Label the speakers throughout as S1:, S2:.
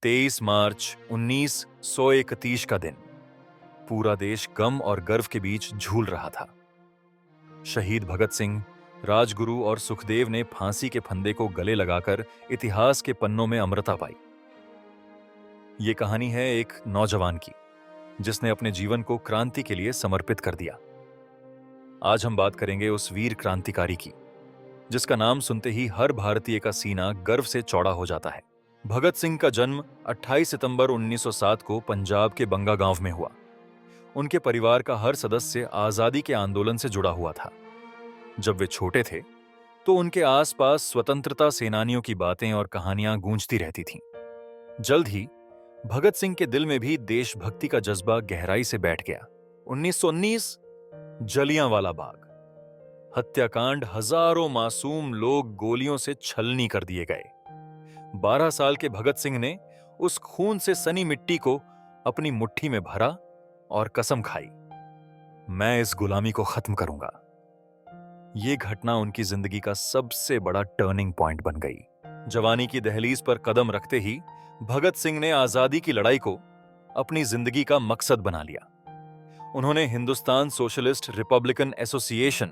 S1: 23 मार्च 1931 का दिन पूरा देश गम और गर्व के बीच झूल रहा था। शहीद भगत सिंह, राजगुरु और सुखदेव ने फांसी के फंदे को गले लगाकर इतिहास के पन्नों में अमरता पाई। ये कहानी है एक नौजवान की जिसने अपने जीवन को क्रांति के लिए समर्पित कर दिया। आज हम बात करेंगे उस वीर क्रांतिकारी की जिसका नाम सुनते ही हर भारतीय का सीना गर्व से चौड़ा हो जाता है। भगत सिंह का जन्म 28 सितंबर 1907 को पंजाब के बंगा गांव में हुआ। उनके परिवार का हर सदस्य आजादी के आंदोलन से जुड़ा हुआ था। जब वे छोटे थे तो उनके आसपास स्वतंत्रता सेनानियों की बातें और कहानियां गूंजती रहती थीं। जल्द ही भगत सिंह के दिल में भी देशभक्ति का जज्बा गहराई से बैठ गया। 1919 जलियांवाला बाग हत्याकांड, हजारों मासूम लोग गोलियों से छलनी कर दिए गए। 12 साल के भगत सिंह ने उस खून से सनी मिट्टी को अपनी मुट्ठी में भरा और कसम खाई, मैं इस गुलामी को खत्म करूंगा। यह घटना उनकी जिंदगी का सबसे बड़ा टर्निंग पॉइंट बन गई। जवानी की दहलीज पर कदम रखते ही भगत सिंह ने आजादी की लड़ाई को अपनी जिंदगी का मकसद बना लिया। उन्होंने Hindustan socialist Republican association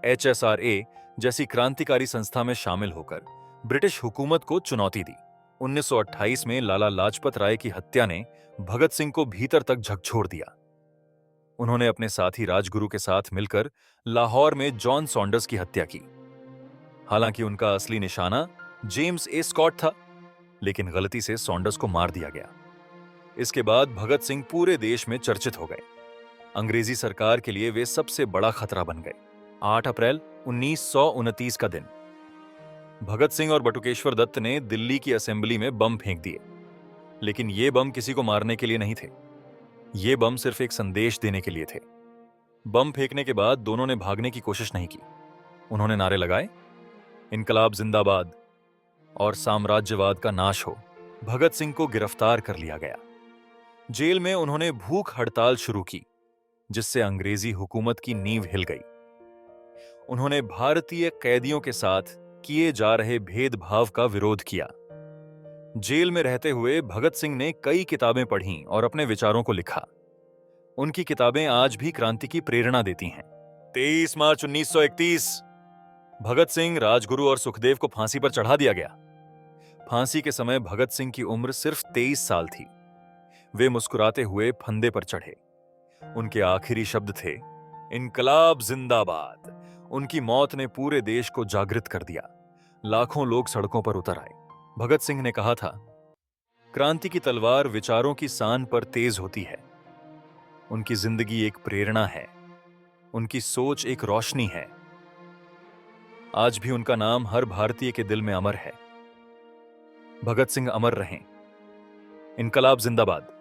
S1: HSRA जैसी क्रांतिकारी संस्था में शामिल होकर ब्रिटिश हुकूमत को चुनौती दी। 1928 में लाला लाजपत राय की हत्या ने भगत सिंह को भीतर तक झकझोर दिया। उन्होंने अपने साथी राजगुरु के साथ मिलकर लाहौर में जॉन सॉन्डर्स की हत्या की। हालांकि उनका असली निशाना जेम्स ए स्कॉट था, लेकिन गलती से सॉन्डर्स को मार दिया गया। इसके बाद भगत सिंह पूरे देश में चर्चित हो गए। अंग्रेजी सरकार के लिए वे सबसे बड़ा खतरा बन गए। 8 अप्रैल 1929 का दिन भगत सिंह और बटुकेश्वर दत्त ने दिल्ली की असेंबली में बम फेंक दिए। लेकिन ये बम किसी को मारने के लिए नहीं थे। ये बम सिर्फ एक संदेश देने के लिए थे। बम फेंकने के बाद दोनों ने भागने की कोशिश नहीं की। उन्होंने नारे लगाए, इनकलाब जिंदाबाद और साम्राज्यवाद का नाश हो। भगत सिंह को गिरफ्तार कर लिया गया। जेल में उन्होंने भूख हड़ताल शुरू की, जिससे अंग्रेजी हुकूमत की नींव हिल गई। उन्होंने भारतीय कैदियों के साथ किए जा रहे भेदभाव का विरोध किया। जेल में रहते हुए भगत सिंह ने कई किताबें पढ़ीं और अपने विचारों को लिखा। उनकी किताबें आज भी क्रांति की प्रेरणा देती हैं। 23 मार्च 1931 भगत सिंह, राजगुरु और सुखदेव को फांसी पर चढ़ा दिया गया। फांसी के समय भगत सिंह की उम्र सिर्फ 23 साल थी। वे मुस्कुराते हुए फंदे पर चढ़े। उनके आखिरी शब्द थे, इनकलाब जिंदाबाद। उनकी मौत ने पूरे देश को जागृत कर दिया। लाखों लोग सड़कों पर उतर आए। भगत सिंह ने कहा था, क्रांति की तलवार विचारों की सान पर तेज होती है। उनकी जिंदगी एक प्रेरणा है, उनकी सोच एक रोशनी है। आज भी उनका नाम हर भारतीय के दिल में अमर है। भगत सिंह अमर रहें। इनकलाब जिंदाबाद।